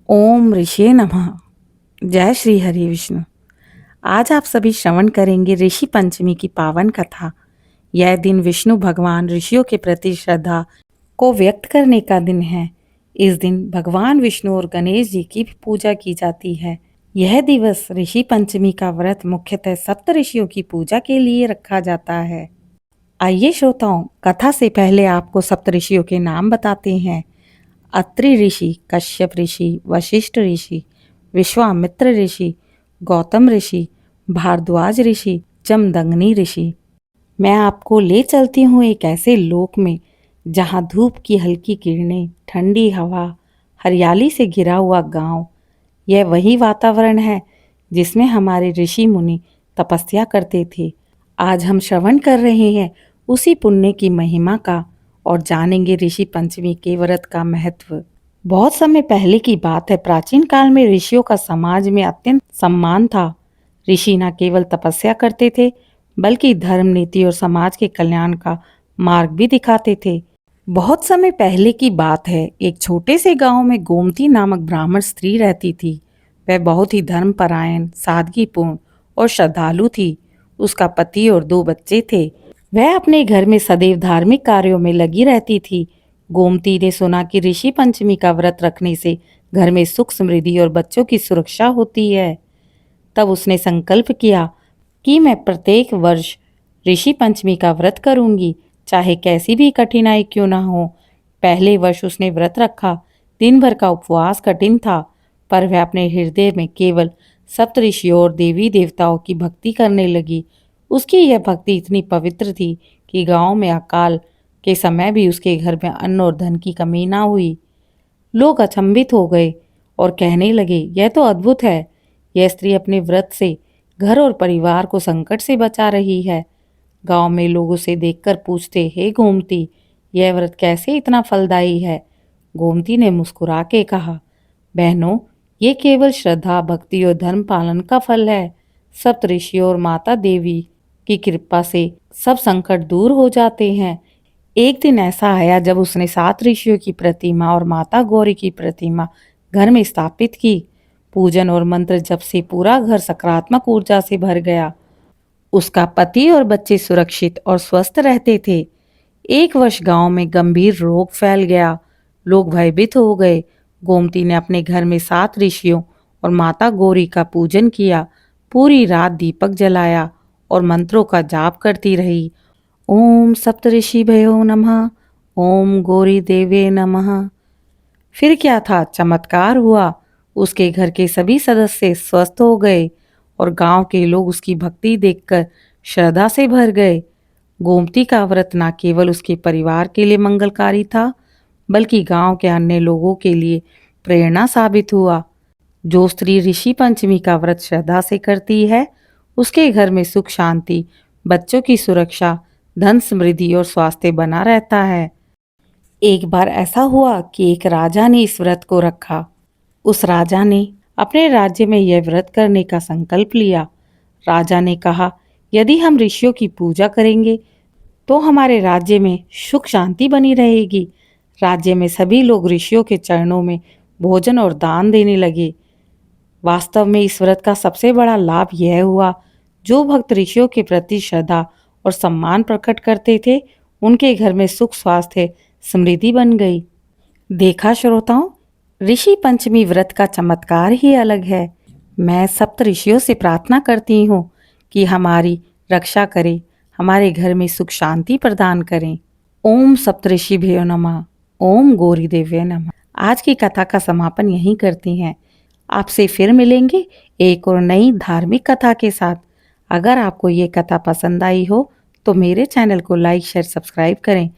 ओम ऋषि नमः। जय श्री हरि विष्णु। आज आप सभी श्रवण करेंगे ऋषि पंचमी की पावन कथा। यह दिन विष्णु भगवान ऋषियों के प्रति श्रद्धा को व्यक्त करने का दिन है। इस दिन भगवान विष्णु और गणेश जी की भी पूजा की जाती है। यह दिवस ऋषि पंचमी का व्रत मुख्यतः सप्त ऋषियों की पूजा के लिए रखा जाता है। आइए श्रोताओं, कथा से पहले आपको सप्त ऋषियों के नाम बताते हैं। अत्रि ऋषि, कश्यप ऋषि, वशिष्ठ ऋषि, विश्वामित्र ऋषि, गौतम ऋषि, भारद्वाज ऋषि, जमदग्नि ऋषि। मैं आपको ले चलती हूँ एक ऐसे लोक में जहाँ धूप की हल्की किरणें, ठंडी हवा, हरियाली से घिरा हुआ गांव। यह वही वातावरण है जिसमें हमारे ऋषि मुनि तपस्या करते थे। आज हम श्रवण कर रहे हैं उसी पुण्य की महिमा का और जानेंगे ऋषि पंचमी के व्रत का महत्व। बहुत समय पहले की बात है। प्राचीन काल में ऋषियों का समाज में अत्यंत सम्मान था। ऋषि न केवल तपस्या करते थे बल्कि धर्म, नीति और समाज के कल्याण का मार्ग भी दिखाते थे। बहुत समय पहले की बात है। एक छोटे से गांव में गोमती नामक ब्राह्मण स्त्री रहती थी। वह बहुत ही धर्मपरायण, सादगीपूर्ण और श्रद्धालु थी। उसका पति और 2 बच्चे थे। वह अपने घर में सदैव धार्मिक कार्यों में लगी रहती थी। गोमती ने सुना कि ऋषि पंचमी का व्रत रखने से घर में सुख, समृद्धि और बच्चों की सुरक्षा होती है। तब उसने संकल्प किया कि मैं प्रत्येक वर्ष ऋषि पंचमी का व्रत करूंगी, चाहे कैसी भी कठिनाई क्यों ना हो। पहले वर्ष उसने व्रत रखा। दिन भर का उपवास कठिन था, पर वह अपने हृदय में केवल सप्तऋषियों और देवी देवताओं की भक्ति करने लगी। उसकी यह भक्ति इतनी पवित्र थी कि गांव में अकाल के समय भी उसके घर में अन्न और धन की कमी ना हुई। लोग अचंभित हो गए और कहने लगे, यह तो अद्भुत है। यह स्त्री अपने व्रत से घर और परिवार को संकट से बचा रही है। गांव में लोग उसे देखकर पूछते, हे गोमती, यह व्रत कैसे इतना फलदायी है? गोमती ने मुस्कुरा के कहा, बहनों, ये केवल श्रद्धा, भक्ति और धर्म पालन का फल है। सप्त ऋषियों और माता देवी की कृपा से सब संकट दूर हो जाते हैं। एक दिन ऐसा आया जब उसने 7 ऋषियों की प्रतिमा और माता गौरी की प्रतिमा घर में स्थापित की। पूजन और मंत्र जप से पूरा घर सकारात्मक ऊर्जा से भर गया। उसका पति और बच्चे सुरक्षित और स्वस्थ रहते थे। एक वर्ष गांव में गंभीर रोग फैल गया। लोग भयभीत हो गए। गोमती ने अपने घर में 7 ऋषियों और माता गौरी का पूजन किया। पूरी रात दीपक जलाया और मंत्रों का जाप करती रही। ओम सप्तऋषिभ्यो नमः, ओम गौरी देवे नमः। फिर क्या था, चमत्कार हुआ। उसके घर के सभी सदस्य स्वस्थ हो गए और गांव के लोग उसकी भक्ति देखकर श्रद्धा से भर गए। गोमती का व्रत न केवल उसके परिवार के लिए मंगलकारी था, बल्कि गांव के अन्य लोगों के लिए प्रेरणा साबित हुआ। जो स्त्री ऋषि पंचमी का व्रत श्रद्धा से करती है, उसके घर में सुख, शांति, बच्चों की सुरक्षा, धन, समृद्धि और स्वास्थ्य बना रहता है। एक बार ऐसा हुआ कि एक राजा ने इस व्रत को रखा। उस राजा ने अपने राज्य में यह व्रत करने का संकल्प लिया। राजा ने कहा, यदि हम ऋषियों की पूजा करेंगे तो हमारे राज्य में सुख शांति बनी रहेगी। राज्य में सभी लोग ऋषियों के चरणों में भोजन और दान देने लगे। वास्तव में इस व्रत का सबसे बड़ा लाभ यह हुआ, जो भक्त ऋषियों के प्रति श्रद्धा और सम्मान प्रकट करते थे, उनके घर में सुख, स्वास्थ्य, समृद्धि बन गई। देखा श्रोताओं, ऋषि पंचमी व्रत का चमत्कार ही अलग है। मैं सप्त ऋषियों से प्रार्थना करती हूँ कि हमारी रक्षा करें, हमारे घर में सुख शांति प्रदान करें। ओम सप्तऋषिभ्यो नमः, ओम गौरी देव्य नमः। आज की कथा का समापन यहीं करते हैं। आपसे फिर मिलेंगे एक और नई धार्मिक कथा के साथ। अगर आपको ये कथा पसंद आई हो तो मेरे चैनल को लाइक, शेयर, सब्सक्राइब करें